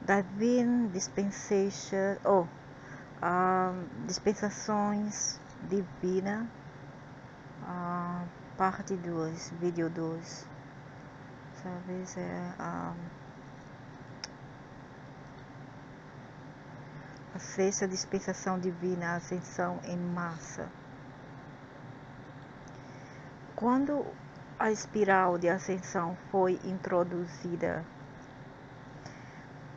Divine Dispensation, Dispensações Divina, parte 2, vídeo 2. Talvez a sexta dispensação divina, a ascensão em massa. Quando a espiral de ascensão foi introduzida,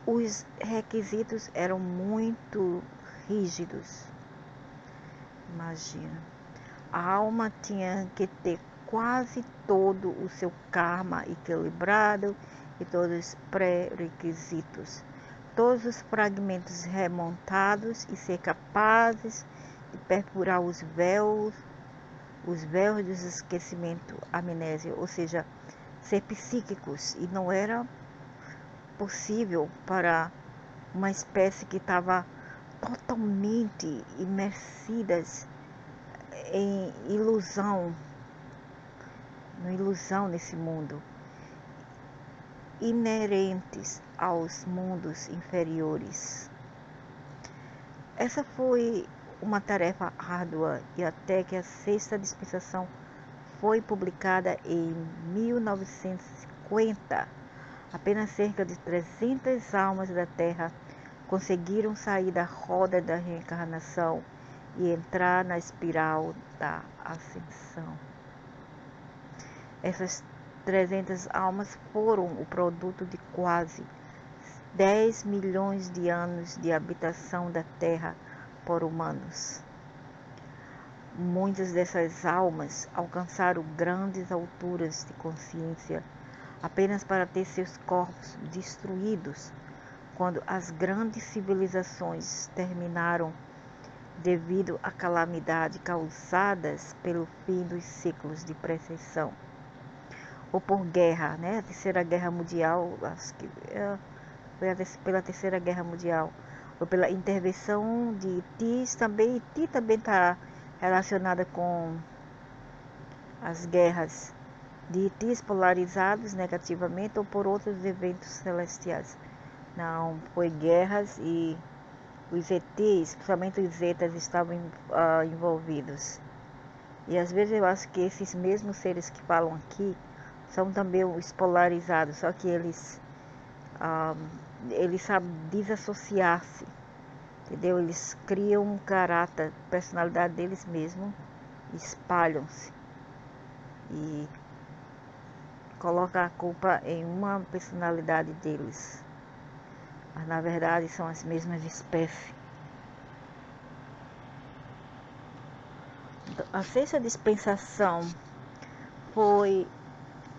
os requisitos eram muito rígidos. Imagina, a alma tinha que ter quase todo o seu karma equilibrado e todos os pré-requisitos, todos os fragmentos remontados e ser capazes de perfurar os véus do esquecimento, amnésia, ou seja, ser psíquicos, e não era possível para uma espécie que estava totalmente imersidas em ilusão nesse mundo, inerentes aos mundos inferiores. Essa foi uma tarefa árdua, e até que a sexta dispensação foi publicada em 1950, apenas cerca de 300 almas da Terra conseguiram sair da roda da reencarnação e entrar na espiral da ascensão. Essas 300 almas foram o produto de quase 10 milhões de anos de habitação da Terra por humanos. Muitas dessas almas alcançaram grandes alturas de consciência apenas para ter seus corpos destruídos quando as grandes civilizações terminaram devido à calamidade causadas pelo fim dos ciclos de precessão, ou por guerra, né? A Terceira Guerra Mundial, acho que foi pela Terceira Guerra Mundial, ou pela intervenção de Iti também. Iti também está relacionada com as guerras de Itis polarizados negativamente ou por outros eventos celestiais. Não, foi guerras, e os ETs, principalmente os Zetas, estavam envolvidos. E às vezes eu acho que esses mesmos seres que falam aqui são também os polarizados, só que eles sabem desassociar-se, entendeu? Eles criam um caráter, personalidade deles mesmos, espalham-se e colocam a culpa em uma personalidade deles, mas na verdade são as mesmas espécies. Então, a sexta dispensação foi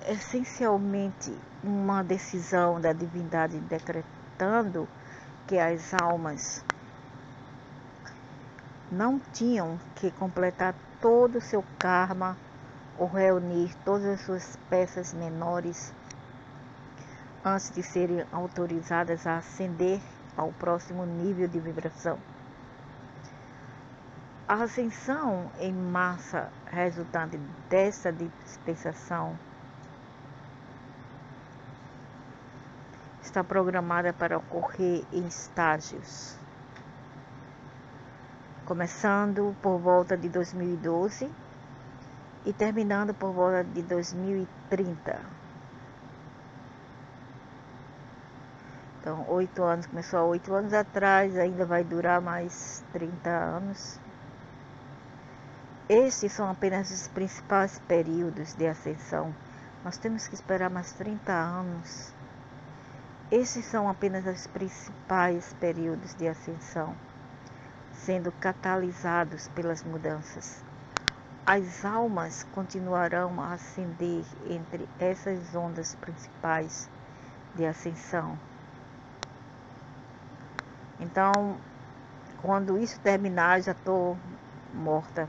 essencialmente uma decisão da divindade decretando que as almas não tinham que completar todo o seu karma ou reunir todas as suas peças menores antes de serem autorizadas a ascender ao próximo nível de vibração. A ascensão em massa resultante dessa dispensação está programada para ocorrer em estágios, começando por volta de 2012 e terminando por volta de 2030. Então, 8 anos, começou há 8 anos atrás, ainda vai durar mais 30 anos. Estes são apenas os principais períodos de ascensão. Nós temos que esperar mais 30 anos. Esses são apenas os principais períodos de ascensão, sendo catalisados pelas mudanças. As almas continuarão a ascender entre essas ondas principais de ascensão. Então, quando isso terminar, já estou morta.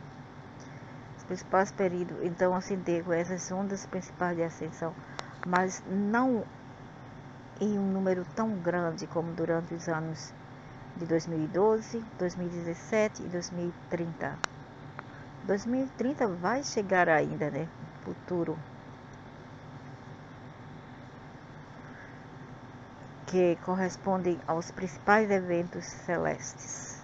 Os principais períodos, então, ascender com essas ondas principais de ascensão, mas não em um número tão grande como durante os anos de 2012, 2017 e 2030. 2030 vai chegar ainda, né? Futuro. que correspondem aos principais eventos celestes.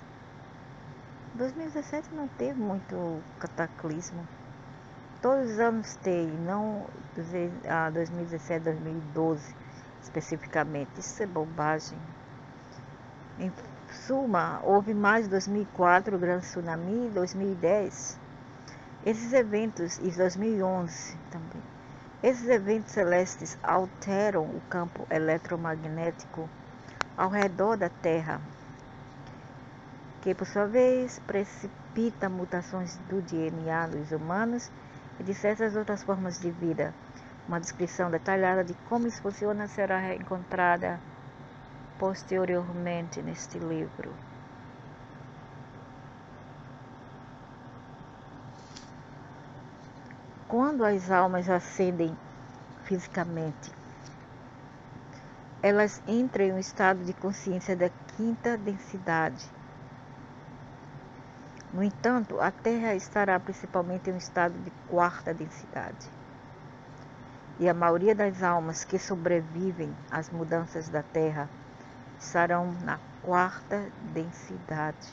2017 não teve muito cataclismo. Todos os anos tem, não 2017, 2012 especificamente. Isso é bobagem. Em suma, houve mais de 2004, o grande tsunami, 2010. Esses eventos, e 2011 também. Esses eventos celestes alteram o campo eletromagnético ao redor da Terra, que por sua vez precipita mutações do DNA dos humanos e de certas outras formas de vida. Uma descrição detalhada de como isso funciona será encontrada posteriormente neste livro. Quando as almas ascendem fisicamente, elas entram em um estado de consciência da quinta densidade. No entanto, a Terra estará principalmente em um estado de quarta densidade. E a maioria das almas que sobrevivem às mudanças da Terra estarão na quarta densidade.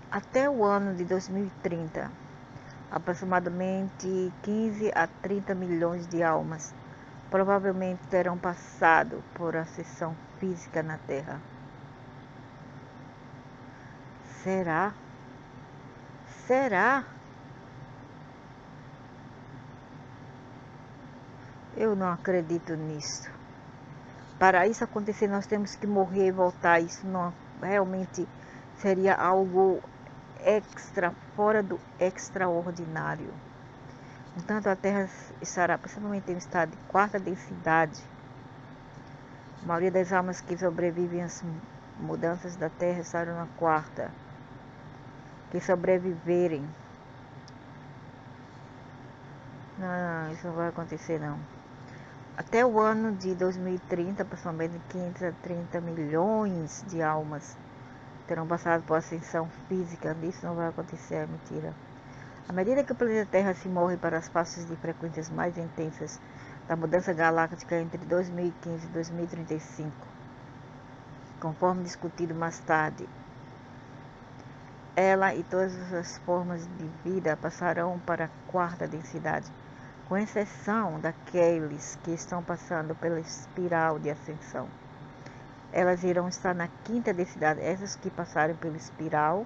Até o ano de 2030, aproximadamente 15 a 30 milhões de almas provavelmente terão passado por ascensão física na Terra. Será? Será? Eu não acredito nisso. Para isso acontecer, nós temos que morrer e voltar. Isso não realmente seria algo extra, fora do extraordinário. Entanto, a Terra estará principalmente em um estado de quarta densidade. A maioria das almas que sobrevivem às mudanças da Terra estarão na quarta. Que sobreviverem. Não, isso não vai acontecer não. Até o ano de 2030, aproximadamente 15 a 30 milhões de almas terão passado por ascensão física. Isso não vai acontecer, é mentira. À medida que o planeta Terra se move para as faixas de frequências mais intensas da mudança galáctica entre 2015 e 2035, conforme discutido mais tarde, ela e todas as formas de vida passarão para a quarta densidade, com exceção daqueles que estão passando pela espiral de ascensão. Elas irão estar na quinta densidade. Essas que passarem pela espiral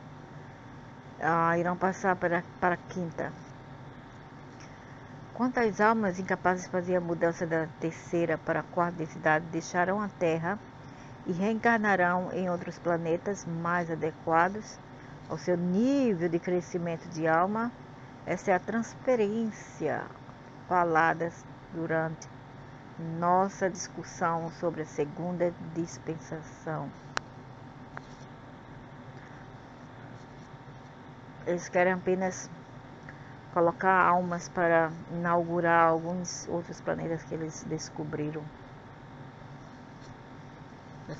irão passar para a quinta. Quanto às almas incapazes de fazer a mudança da terceira para a quarta densidade, deixarão a Terra e reencarnarão em outros planetas mais adequados ao seu nível de crescimento de alma. Essa é a transferência falada durante nossa discussão sobre a segunda dispensação. Eles querem apenas colocar almas para inaugurar alguns outros planetas que eles descobriram.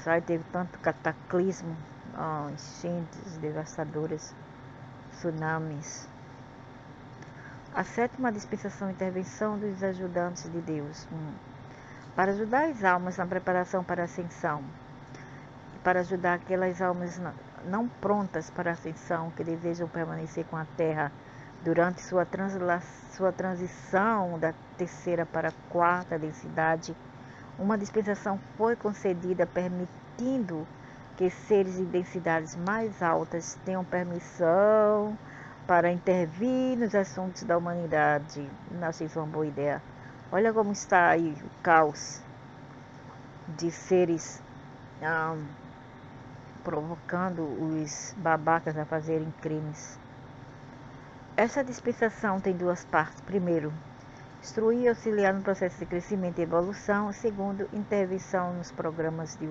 Aí teve tanto cataclismo, enchentes devastadoras, tsunamis. A sétima dispensação, intervenção dos ajudantes de Deus. Para ajudar as almas na preparação para a ascensão, e para ajudar aquelas almas não prontas para a ascensão, que desejam permanecer com a Terra durante sua transição da terceira para a quarta densidade, uma dispensação foi concedida permitindo que seres de densidades mais altas tenham permissão para intervir nos assuntos da humanidade. Não achei isso uma boa ideia. Olha como está aí o caos de seres provocando os babacas a fazerem crimes. Essa dispensação tem duas partes. Primeiro, instruir e auxiliar no processo de crescimento e evolução. Segundo, intervenção nos programas de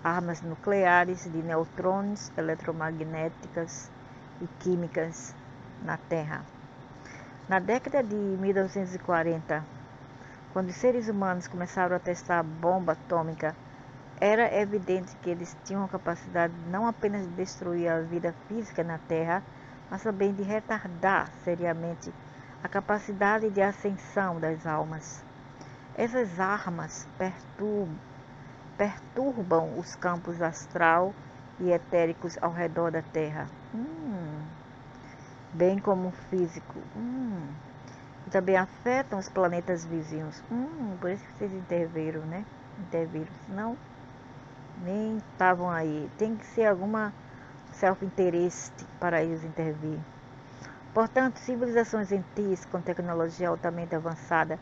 armas nucleares, de neutrões, eletromagnéticas e químicas na Terra. Na década de 1940, quando os seres humanos começaram a testar a bomba atômica, era evidente que eles tinham a capacidade não apenas de destruir a vida física na Terra, mas também de retardar seriamente a capacidade de ascensão das almas. Essas armas perturbam os campos astral e etéricos ao redor da Terra, bem como o físico. E também afetam os planetas vizinhos. Por isso que vocês interviram, né? Senão nem estavam aí. Tem que ser alguma self-interest para eles intervir. Portanto, civilizações antigas com tecnologia altamente avançada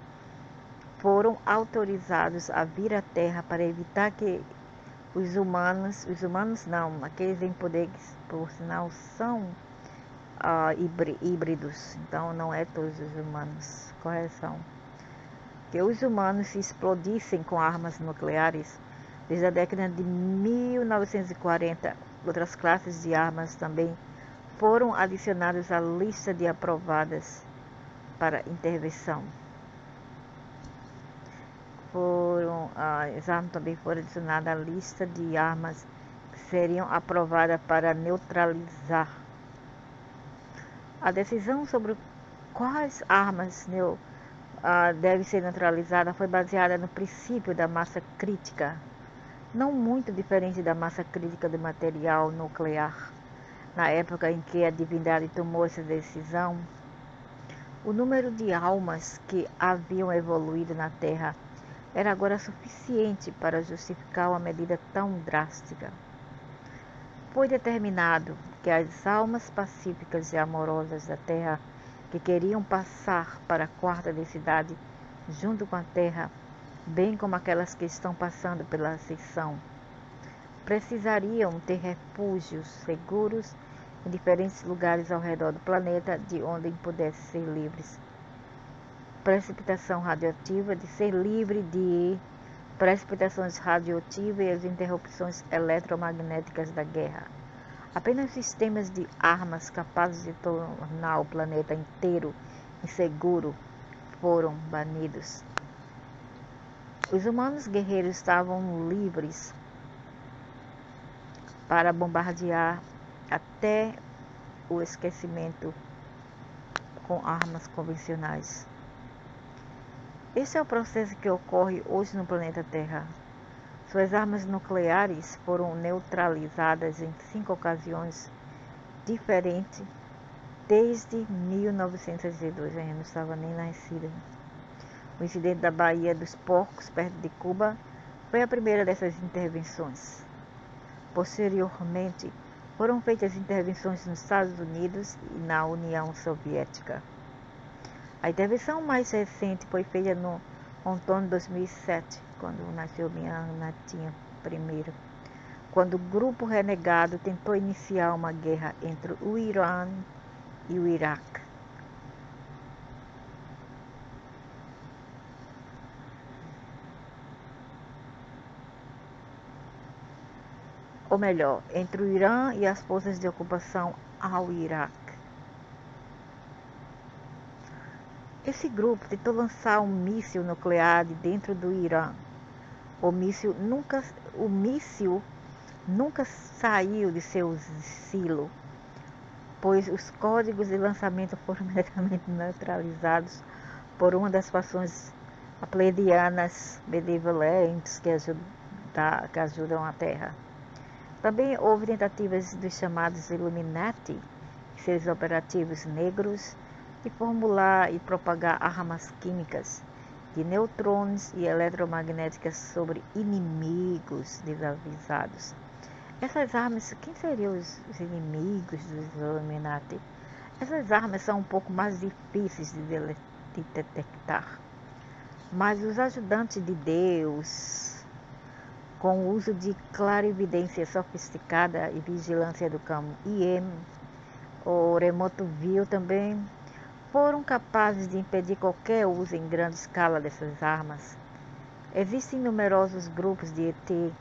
foram autorizados a vir à Terra para evitar que os humanos não, aqueles em poder que por sinal são híbridos, então não é todos os humanos, correção, que os humanos se explodissem com armas nucleares. Desde a década de 1940, outras classes de armas também foram adicionadas à lista de aprovadas para intervenção. As armas também foram adicionadas à lista de armas que seriam aprovadas para neutralizar. A decisão sobre quais armas devem ser neutralizadas foi baseada no princípio da massa crítica, não muito diferente da massa crítica do material nuclear. Na época em que a divindade tomou essa decisão, o número de almas que haviam evoluído na Terra era agora suficiente para justificar uma medida tão drástica. Foi determinado que as almas pacíficas e amorosas da Terra, que queriam passar para a quarta densidade junto com a Terra, bem como aquelas que estão passando pela ascensão, precisariam ter refúgios seguros em diferentes lugares ao redor do planeta, de onde pudessem ser livres. Precipitação radioativa, de ser livre de precipitações radioativas e as interrupções eletromagnéticas da guerra. Apenas sistemas de armas capazes de tornar o planeta inteiro inseguro foram banidos. Os humanos guerreiros estavam livres para bombardear até o esquecimento com armas convencionais. Esse é o processo que ocorre hoje no planeta Terra. Suas armas nucleares foram neutralizadas em 5 ocasiões diferentes desde 1962. Eu não estava nem nascida. O incidente da Baía dos Porcos, perto de Cuba, foi a primeira dessas intervenções. Posteriormente, foram feitas intervenções nos Estados Unidos e na União Soviética. A intervenção mais recente foi feita no outono de 2007, quando nasceu minha netinha primeiro, quando o grupo renegado tentou iniciar uma guerra entre o Irã e o Iraque. Ou melhor, entre o Irã e as forças de ocupação ao Iraque. Esse grupo tentou lançar um míssil nuclear de dentro do Irã. O míssil nunca saiu de seu silo, pois os códigos de lançamento foram imediatamente neutralizados por uma das fações pleiadianas benevolentes que ajudam a Terra. Também houve tentativas dos chamados Illuminati, seres operativos negros, de formular e propagar armas químicas de neutrões e eletromagnéticas sobre inimigos desavisados. Essas armas, quem seriam os inimigos dos Illuminati? Essas armas são um pouco mais difíceis de detectar, mas os ajudantes de Deus, com o uso de clarividência sofisticada e vigilância do campo IM, ou remoto view também, foram capazes de impedir qualquer uso em grande escala dessas armas. Existem numerosos grupos de ET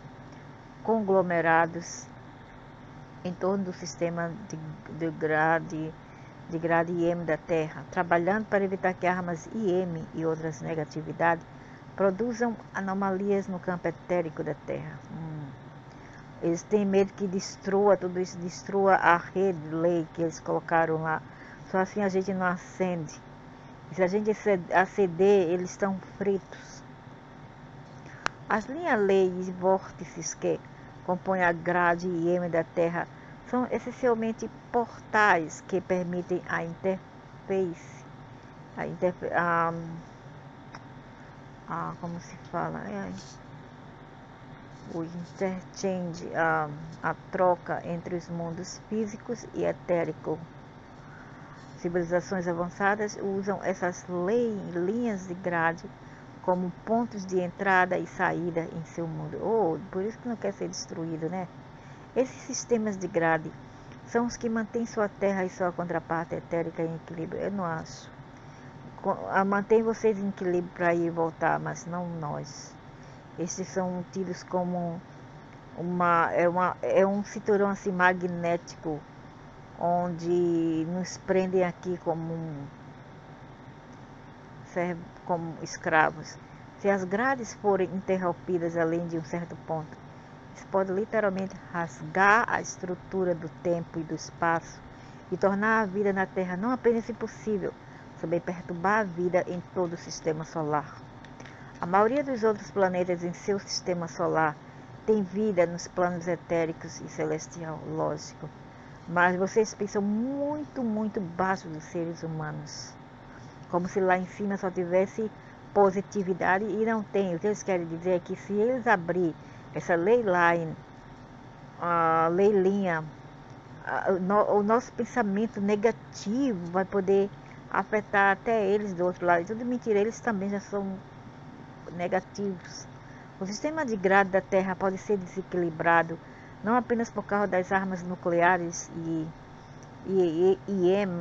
conglomerados em torno do sistema de grade IM da Terra, trabalhando para evitar que armas IM e outras negatividades produzam anomalias no campo etérico da Terra. Eles têm medo que destrua tudo isso, destrua a rede de lei que eles colocaram lá. Só assim a gente não acende. E se a gente acender, eles estão fritos. As linhas leis e vórtices que compõem a grade IM da Terra são essencialmente portais que permitem a interface, como se fala, o interchange, a troca entre os mundos físicos e etérico. Civilizações avançadas usam essas linhas de grade como pontos de entrada e saída em seu mundo. Por isso que não quer ser destruído, né? Esses sistemas de grade são os que mantêm sua terra e sua contraparte etérica em equilíbrio. Eu não acho. Mantém vocês em equilíbrio para ir e voltar, mas não nós. Estes são tidos como um cinturão assim magnético, onde nos prendem aqui como escravos. Se as grades forem interrompidas além de um certo ponto, isso pode literalmente rasgar a estrutura do tempo e do espaço e tornar a vida na Terra não apenas impossível, mas também perturbar a vida em todo o sistema solar. A maioria dos outros planetas em seu sistema solar tem vida nos planos etéricos e celestial, lógico. Mas vocês pensam muito, muito baixo dos seres humanos. Como se lá em cima só tivesse positividade e não tem. O que eles querem dizer é que se eles abrir essa leyline, o nosso pensamento negativo vai poder afetar até eles do outro lado. E tudo mentira, eles também já são negativos. O sistema de grade da Terra pode ser desequilibrado não apenas por causa das armas nucleares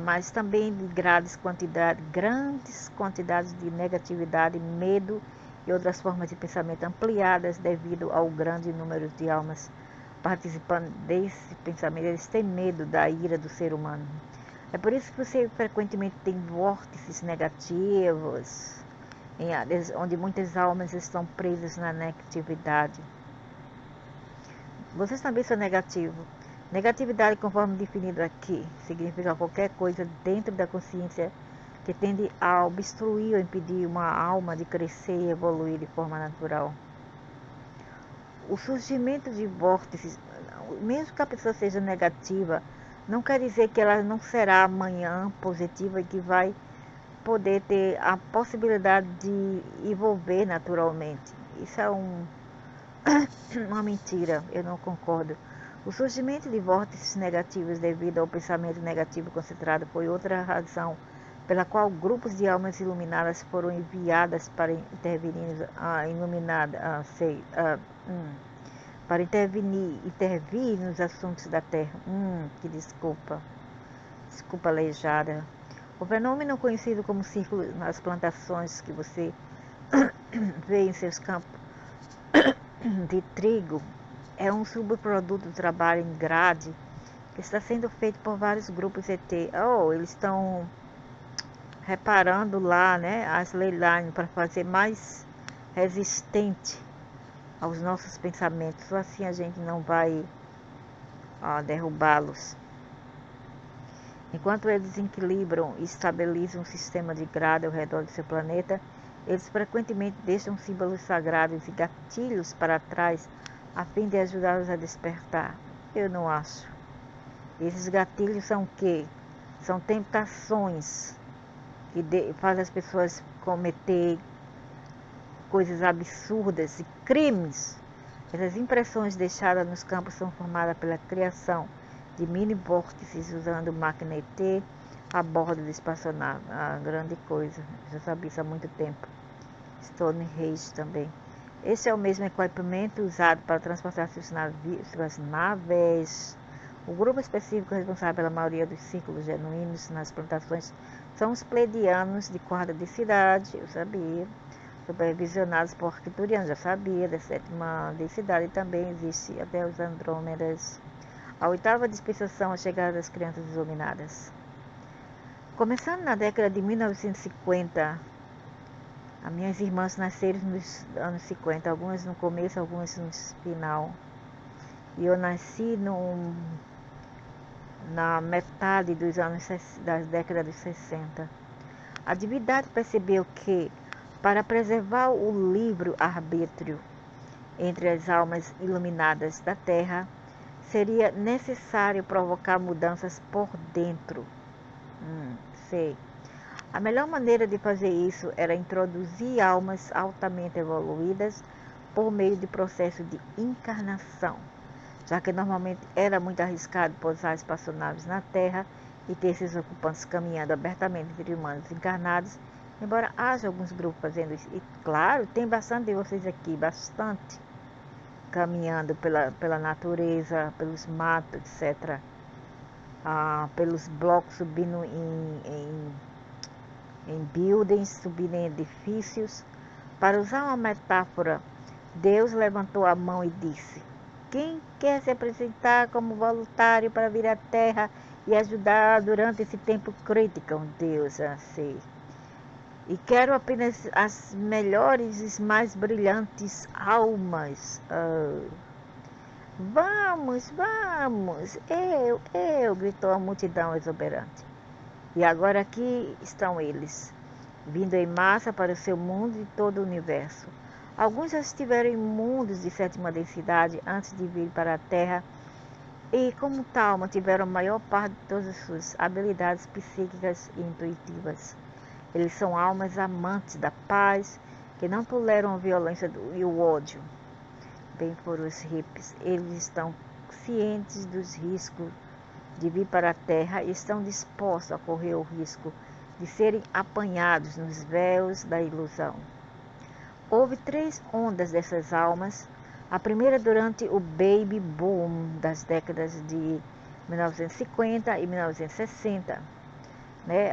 mas também de grandes quantidades de negatividade, medo e outras formas de pensamento ampliadas devido ao grande número de almas participando desse pensamento. Eles têm medo da ira do ser humano. É por isso que você frequentemente tem vórtices negativos, onde muitas almas estão presas na negatividade. Vocês também são negativos. Negatividade, conforme definido aqui, significa qualquer coisa dentro da consciência que tende a obstruir ou impedir uma alma de crescer e evoluir de forma natural. O surgimento de vórtices, mesmo que a pessoa seja negativa, não quer dizer que ela não será amanhã positiva e que vai poder ter a possibilidade de evolver naturalmente. Isso é uma mentira, eu não concordo. O surgimento de vórtices negativos devido ao pensamento negativo concentrado foi outra razão pela qual grupos de almas iluminadas foram enviadas para intervir nos assuntos da Terra. Que desculpa aleijada. O fenômeno conhecido como círculo nas plantações que você vê em seus campos de trigo é um subproduto do trabalho em grade que está sendo feito por vários grupos ET. Eles estão reparando lá, né, as leylines para fazer mais resistente aos nossos pensamentos. Só assim a gente não vai derrubá-los. Enquanto eles equilibram e estabilizam um sistema de grade ao redor do seu planeta, eles frequentemente deixam símbolos sagrados e gatilhos para trás a fim de ajudá-los a despertar. Eu não acho. Esses gatilhos são o quê? São tentações que fazem as pessoas cometer coisas absurdas e crimes. Essas impressões deixadas nos campos são formadas pela criação de mini vórtices usando máquina ET a bordo do espaçonave. Grande coisa. Já sabia isso há muito tempo. Stonehenge também. Esse é o mesmo equipamento usado para transportar suas naves. O grupo específico responsável pela maioria dos círculos genuínos nas plantações são os pleiadianos de quarta densidade, eu sabia, supervisionados por arcturianos, já sabia, da sétima densidade também existe até os Andrômedas. A oitava dispensação, a chegada das crianças iluminadas. Começando na década de 1950, as minhas irmãs nasceram nos anos 50, algumas no começo, algumas no final. E eu nasci na metade das décadas de 60. A divindade percebeu que, para preservar o livre-arbítrio entre as almas iluminadas da Terra, seria necessário provocar mudanças por dentro. Sei. A melhor maneira de fazer isso era introduzir almas altamente evoluídas por meio de processo de encarnação, já que normalmente era muito arriscado pousar espaçonaves na Terra e ter seus ocupantes caminhando abertamente entre humanos encarnados, embora haja alguns grupos fazendo isso. E claro, tem bastante de vocês aqui, bastante, caminhando pela natureza, pelos matos, etc. Pelos blocos, subindo em buildings, subindo em edifícios. Para usar uma metáfora, Deus levantou a mão e disse: quem quer se apresentar como voluntário para vir à Terra e ajudar durante esse tempo crítico? Deus, assim. E quero apenas as melhores e mais brilhantes almas. Vamos, vamos, gritou a multidão exuberante. E agora aqui estão eles, vindo em massa para o seu mundo e todo o universo. Alguns já estiveram em mundos de sétima densidade antes de vir para a Terra e, como tal, mantiveram a maior parte de todas as suas habilidades psíquicas e intuitivas. Eles são almas amantes da paz, que não toleram a violência e o ódio. Bem por os hippies, eles estão cientes dos riscos de vir para a Terra e estão dispostos a correr o risco de serem apanhados nos véus da ilusão. Houve 3 ondas dessas almas. A primeira durante o baby boom das décadas de 1950 e 1960. Né?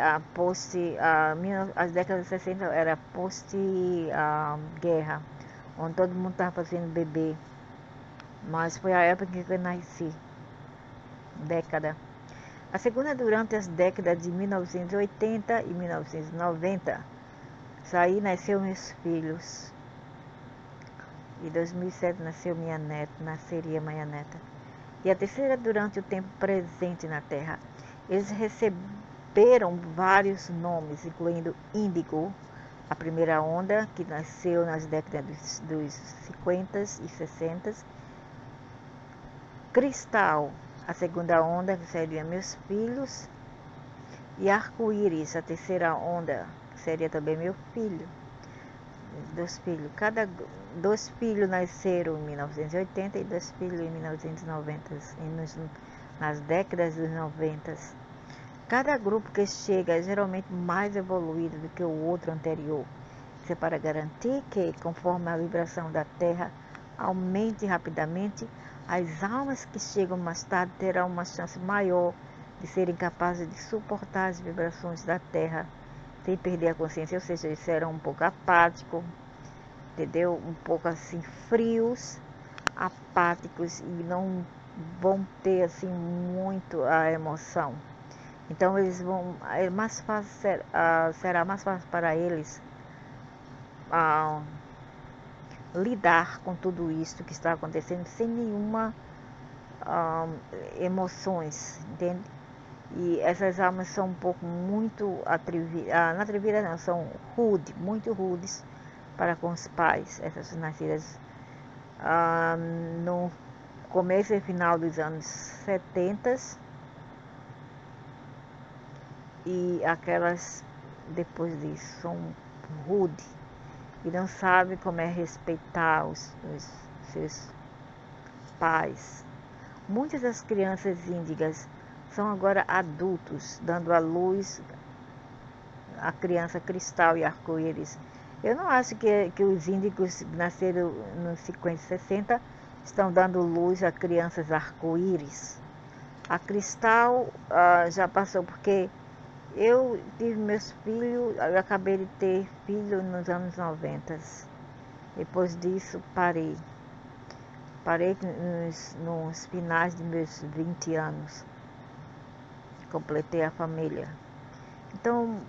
As décadas de 60 era post-guerra, onde todo mundo estava fazendo bebê. Mas foi a época que eu nasci. Década. A segunda durante as décadas de 1980 e 1990. Aí nasceu meus filhos. Em 2007 nasceu minha neta, nasceria minha neta. E a terceira durante o tempo presente na Terra. Eles receberam vários nomes, incluindo Índigo, a primeira onda, que nasceu nas décadas dos 50 e 60. Cristal, a segunda onda, que seria meus filhos. E Arco-Íris, a terceira onda, que seria também meu filho. 2 filhos. 2 filhos nasceram em 1980 e 2 filhos em 1990, nas décadas dos 90. Cada grupo que chega é geralmente mais evoluído do que o outro anterior. Isso é para garantir que, conforme a vibração da Terra aumente rapidamente, as almas que chegam mais tarde terão uma chance maior de serem capazes de suportar as vibrações da Terra sem perder a consciência, ou seja, eles serão um pouco apáticos, entendeu? Um pouco assim frios, apáticos e não vão ter assim muito a emoção. Então eles vão, será mais fácil para eles lidar com tudo isso que está acontecendo sem nenhuma emoções, entende? E essas almas são um pouco muito atrevidas, não, são muito rudes para com os pais. Essas nascidas no começo e final dos anos 70 e aquelas depois disso são rudes e não sabem como é respeitar os seus pais. Muitas das crianças índigas são agora adultos, dando à luz a criança cristal e arco-íris. Eu não acho que os índigos nasceram nos 50 e 60 estão dando luz a crianças arco-íris. A cristal já passou, porque eu tive meus filhos, eu acabei de ter filho nos anos 90. Depois disso parei. Parei nos finais de meus 20 anos. Completei a família. Então,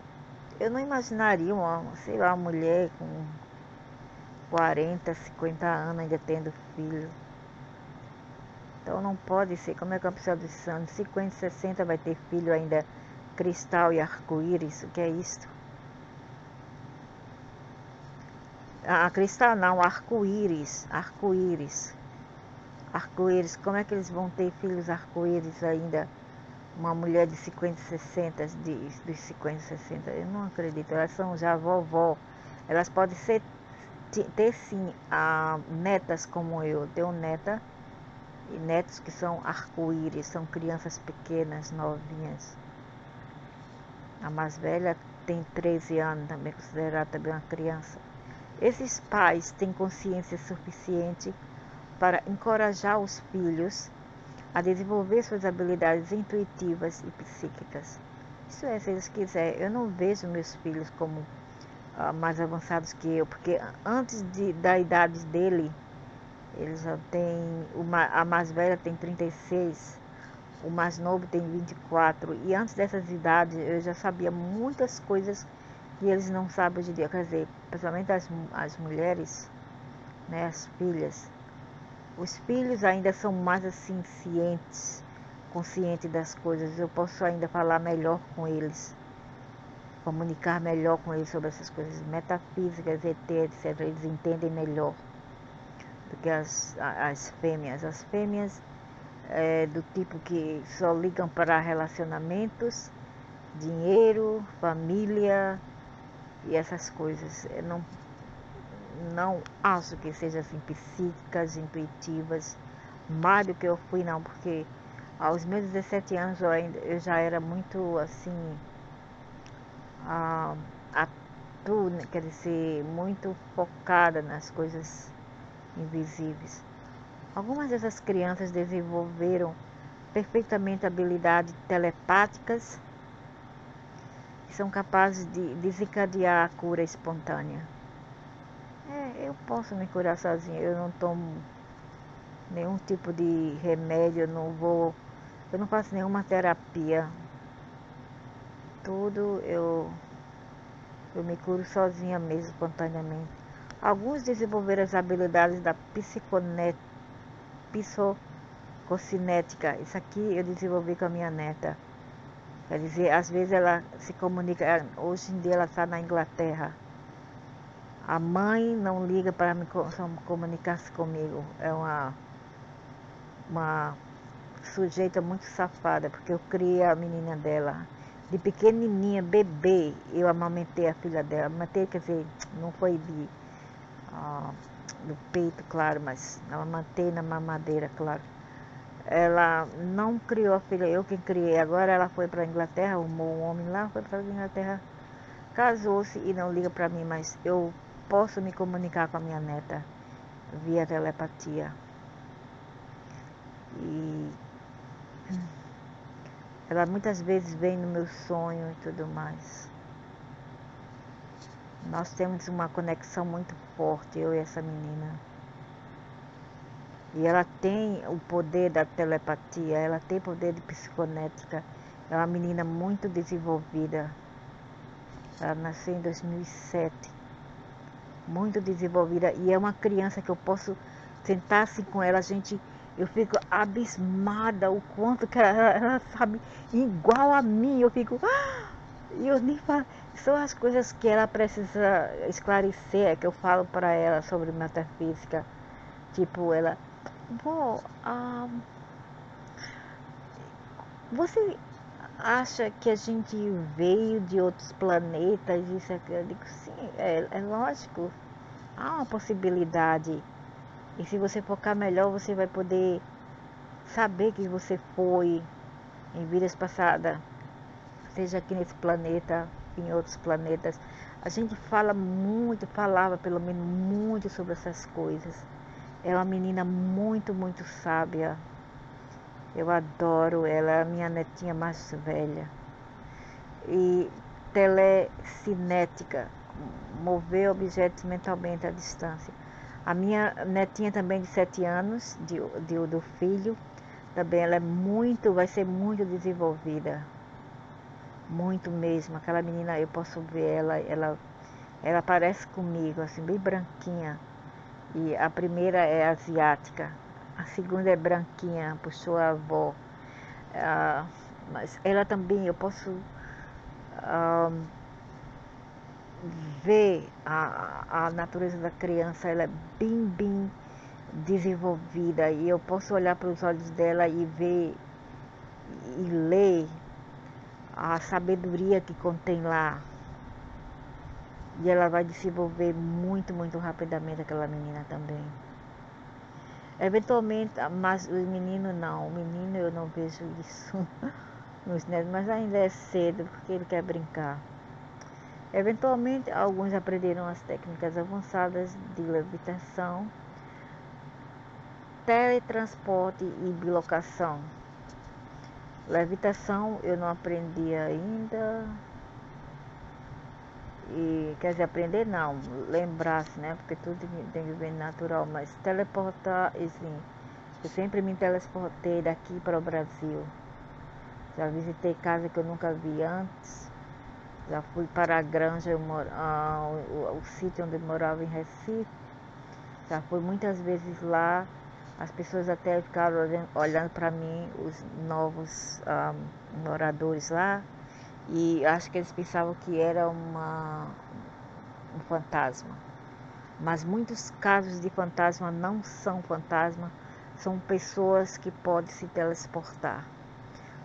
eu não imaginaria uma mulher com 40, 50 anos ainda tendo filho. Então não pode ser. Como é que uma pessoa dos anos 50, 60 vai ter filho ainda cristal e arco-íris? O que é isto? A cristal não, arco-íris. Arco-íris. Arco-íris. Como é que eles vão ter filhos arco-íris ainda? Uma mulher de 50, 60, dos 50, 60. Eu não acredito. Elas são já vovó. Elas podem ter sim netas como eu. Tenho neta e netos que são arco-íris. São crianças pequenas, novinhas. A mais velha tem 13 anos, também considerada também uma criança. Esses pais têm consciência suficiente para encorajar os filhos a desenvolver suas habilidades intuitivas e psíquicas. Isso é, se eles quiserem. Eu não vejo meus filhos como mais avançados que eu, porque antes da idade dele, eles já têm, a mais velha tem 36, o mais novo tem 24, e antes dessas idades eu já sabia muitas coisas que eles não sabem hoje em dia, quer dizer, principalmente as mulheres, né, as filhas. Os filhos ainda são mais assim cientes, conscientes das coisas. Eu posso ainda falar melhor com eles, comunicar melhor com eles sobre essas coisas metafísicas, ET, etc. Eles entendem melhor do que as fêmeas. As fêmeas do tipo que só ligam para relacionamentos, dinheiro, família e essas coisas. Eu não acho que sejam assim psíquicas, intuitivas, mais do que eu fui não, porque aos meus 17 anos eu já era muito assim, quer dizer, muito focada nas coisas invisíveis. Algumas dessas crianças desenvolveram perfeitamente habilidades telepáticas e são capazes de desencadear a cura espontânea. Eu posso me curar sozinha, eu não tomo nenhum tipo de remédio, eu não faço nenhuma terapia. Tudo eu me curo sozinha mesmo, espontaneamente. Alguns desenvolveram as habilidades da psicocinética. Isso aqui eu desenvolvi com a minha neta. Quer dizer, às vezes ela se comunica, hoje em dia ela está na Inglaterra. A mãe não liga para me comunicar-se comigo. É uma sujeita muito safada, porque eu criei a menina dela. De pequenininha, bebê, eu amamentei a filha dela. Amamentei, quer dizer, não foi do peito, claro, mas amamentei na mamadeira, claro. Ela não criou a filha, eu que criei. Agora ela foi para a Inglaterra, arrumou um homem lá, foi para a Inglaterra, casou-se e não liga para mim, mas eu posso me comunicar com a minha neta via telepatia. E ela muitas vezes vem no meu sonho e tudo mais. Nós temos uma conexão muito forte, eu e essa menina. E ela tem o poder da telepatia, ela tem poder de psiconética. É uma menina muito desenvolvida. Ela nasceu em 2007. Muito desenvolvida. E é uma criança que eu posso sentar assim com ela, eu fico abismada o quanto que ela sabe igual a mim. Eu fico... E eu nem falo... São as coisas que ela precisa esclarecer, que eu falo para ela sobre metafísica. Tipo, ela... Vó, você acha que a gente veio de outros planetas? Isso aqui? Eu digo, sim, é lógico. Há uma possibilidade. E se você focar melhor, você vai poder saber que você foi em vidas passadas, seja aqui nesse planeta, em outros planetas. A gente falava pelo menos muito sobre essas coisas. É uma menina muito, muito sábia. Eu adoro ela, é a minha netinha mais velha. E telecinética, mover objetos mentalmente à distância. A minha netinha também de 7 anos, do filho, também ela vai ser muito desenvolvida. Muito mesmo. Aquela menina, eu posso ver ela parece comigo, assim, bem branquinha. E a primeira é asiática, a segunda é branquinha, puxou a avó. Mas ela também, eu posso vê a natureza da criança, ela é bem desenvolvida, e eu posso olhar para os olhos dela e ver e ler a sabedoria que contém lá. E ela vai desenvolver muito rapidamente, aquela menina também. Eventualmente, mas o menino não. O menino eu não vejo isso nos netos, mas ainda é cedo, porque ele quer brincar. Eventualmente, alguns aprenderam as técnicas avançadas de levitação, teletransporte e bilocação. Levitação eu não aprendi ainda. E quer dizer, aprender não, lembrar-se, né? Porque tudo tem que vir natural, mas teleportar, assim, eu sempre me teleportei daqui para o Brasil. Já visitei casa que eu nunca vi antes. Já fui para a Granja, o sítio onde eu morava em Recife. Já fui muitas vezes lá. As pessoas até ficaram olhando para mim, os novos moradores lá. E acho que eles pensavam que era um fantasma. Mas muitos casos de fantasma não são fantasma, são pessoas que podem se teleportar.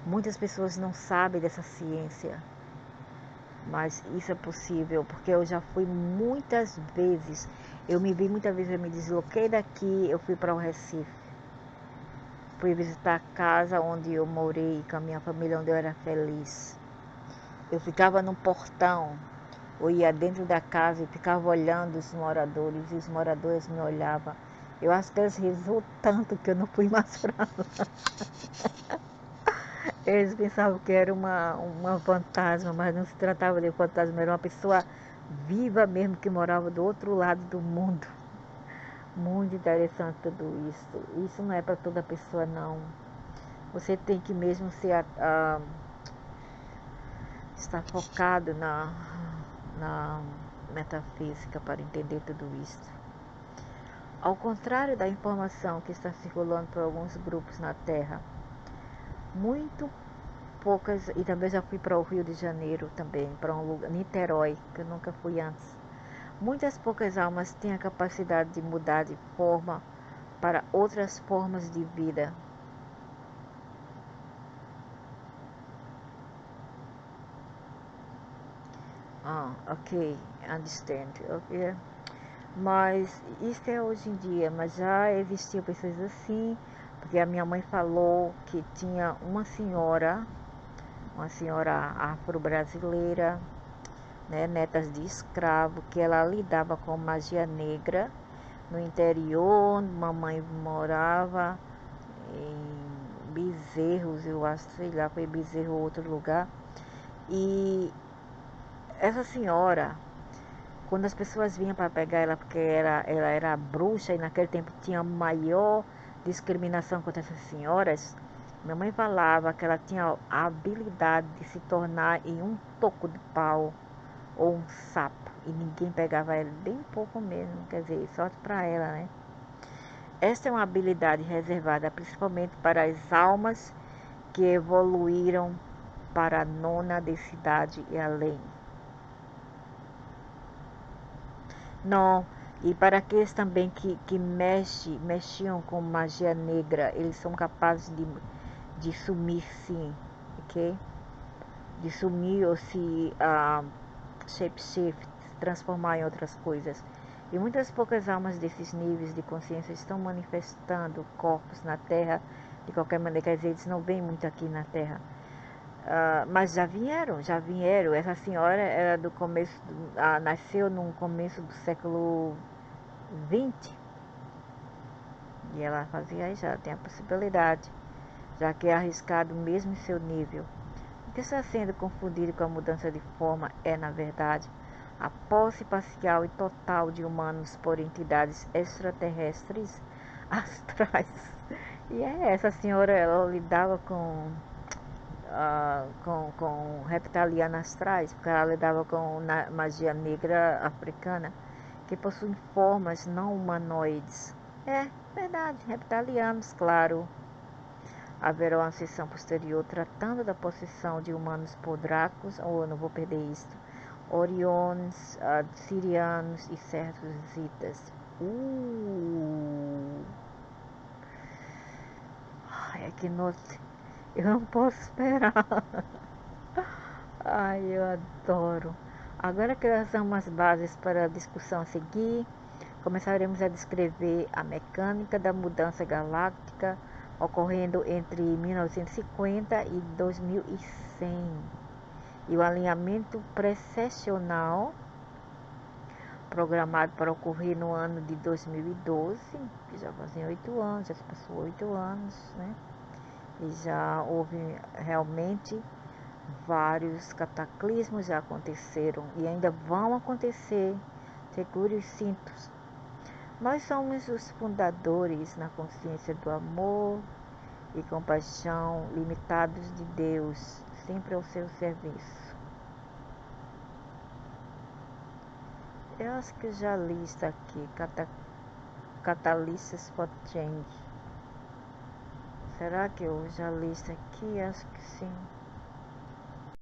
Muitas pessoas não sabem dessa ciência, mas isso é possível, porque eu já fui muitas vezes, eu me desloquei daqui, eu fui para o Recife. Fui visitar a casa onde eu morei com a minha família, onde eu era feliz. Eu ficava no portão, eu ia dentro da casa e ficava olhando os moradores, e os moradores me olhavam. Eu acho que eles riam tanto que eu não fui mais pra lá. Eles pensavam que era uma fantasma, mas não se tratava de fantasma, era uma pessoa viva mesmo, que morava do outro lado do mundo. Muito interessante tudo isso. Isso não é para toda pessoa, não. Você tem que mesmo estar focado na metafísica para entender tudo isso. Ao contrário da informação que está circulando por alguns grupos na Terra, muito poucas, e também já fui para o Rio de Janeiro também, para um lugar, Niterói, que eu nunca fui antes. Muitas poucas almas têm a capacidade de mudar de forma para outras formas de vida. Ok, understand. Okay. Mas isso é hoje em dia, mas já existiam pessoas assim, porque a minha mãe falou que tinha uma senhora afro-brasileira, né, netas de escravo, que ela lidava com magia negra no interior, onde mamãe morava, em Bezerros, eu acho, sei lá, foi Bezerro ou outro lugar. E essa senhora, quando as pessoas vinham para pegar ela, porque ela era bruxa, e naquele tempo tinha maior discriminação contra essas senhoras, minha mãe falava que ela tinha a habilidade de se tornar em um toco de pau ou um sapo, e ninguém pegava ela, bem pouco mesmo, quer dizer, sorte para ela, né? Esta é uma habilidade reservada principalmente para as almas que evoluíram para a nona densidade e além. Não, e para aqueles também que mexiam com magia negra, eles são capazes de sumir, sim, ok? De sumir ou se shapeshift, se transformar em outras coisas. E muitas poucas almas desses níveis de consciência estão manifestando corpos na Terra de qualquer maneira, quer dizer, eles não vêm muito aqui na Terra. Mas já vieram. Essa senhora era do começo, nasceu no começo do século XX. E ela fazia, já tem a possibilidade, já que é arriscado mesmo em seu nível. O que está sendo confundido com a mudança de forma é, na verdade, a posse parcial e total de humanos por entidades extraterrestres astrais. E essa senhora, ela lidava com reptilianos astrais, porque ela lidava com magia negra africana, que possuem formas não humanoides. É verdade, reptilianos, claro. Haverá uma sessão posterior tratando da possessão de humanos por Dracos, ou eu não vou perder isso, Oriones, Sirianos e certos Zitas. É que eu não posso esperar. Ai, eu adoro. Agora que já são as bases para a discussão a seguir, começaremos a descrever a mecânica da mudança galáctica ocorrendo entre 1950 e 2100 e o alinhamento precessional programado para ocorrer no ano de 2012, que já fazem 8 anos, já se passou 8 anos, né? E já houve realmente vários cataclismos já aconteceram e ainda vão acontecer, segure os cintos. Nós somos os fundadores na consciência do amor e compaixão limitados de Deus, sempre ao seu serviço. Eu acho que eu já li isso aqui, Catalysis for Change. Será que eu já li isso aqui? Acho que sim.